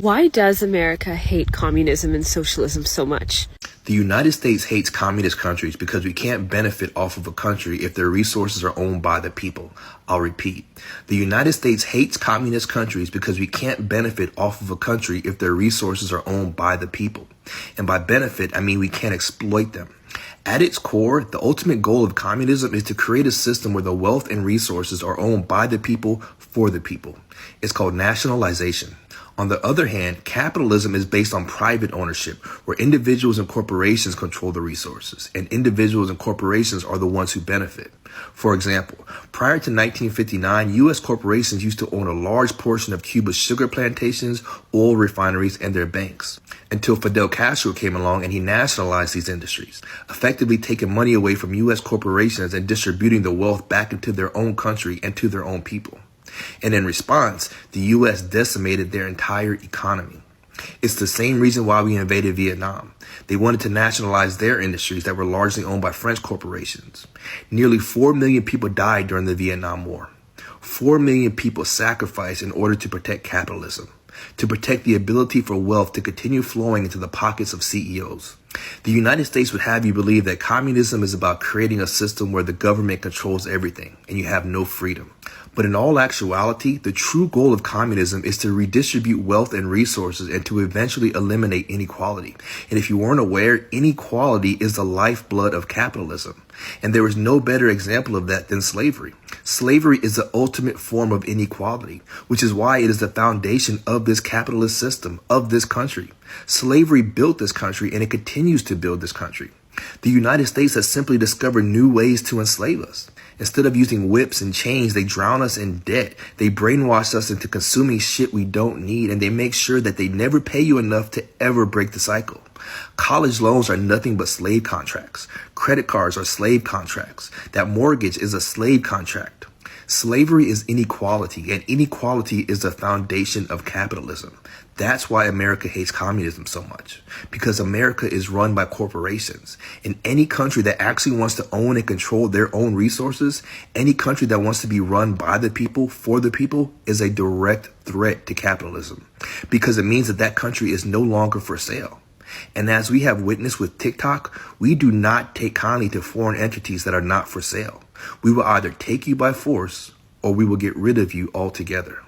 Why does America hate communism and socialism so much? The United States hates communist countries because we can't benefit off of a country if their resources are owned by the people. I'll repeat. The United States hates communist countries because we can't benefit off of a country if their resources are owned by the people. And by benefit, I mean we can't exploit them. At its core, the ultimate goal of communism is to create a system where the wealth and resources are owned by the people for the people. It's called nationalization. On the other hand, capitalism is based on private ownership, where individuals and corporations control the resources, and individuals and corporations are the ones who benefit. For example, prior to 1959, U.S. corporations used to own a large portion of Cuba's sugar plantations, oil refineries, and their banks, until Fidel Castro came along and he nationalized these industries, effectively taking money away from U.S. corporations and distributing the wealth back into their own country and to their own people. And in response, the U.S. decimated their entire economy. It's the same reason why we invaded Vietnam. They wanted to nationalize their industries that were largely owned by French corporations. Nearly 4 million people died during the Vietnam War. 4 million people sacrificed in order to protect capitalism, to protect the ability for wealth to continue flowing into the pockets of CEOs. The United States would have you believe that communism is about creating a system where the government controls everything and you have no freedom. But in all actuality, the true goal of communism is to redistribute wealth and resources and to eventually eliminate inequality. And if you weren't aware, inequality is the lifeblood of capitalism. And there is no better example of that than slavery. Slavery is the ultimate form of inequality, which is why it is the foundation of this capitalist system, of this country. Slavery built this country and it continues to build this country. The United States has simply discovered new ways to enslave us. Instead of using whips and chains, they drown us in debt. They brainwash us into consuming shit we don't need, and they make sure that they never pay you enough to ever break the cycle. College loans are nothing but slave contracts. Credit cards are slave contracts. That mortgage is a slave contract. Slavery is inequality, and inequality is the foundation of capitalism. That's why America hates communism so much, because America is run by corporations. In any country that actually wants to own and control their own resources, any country that wants to be run by the people, for the people, is a direct threat to capitalism, because it means that that country is no longer for sale. And as we have witnessed with TikTok, we do not take kindly to foreign entities that are not for sale. We will either take you by force or we will get rid of you altogether.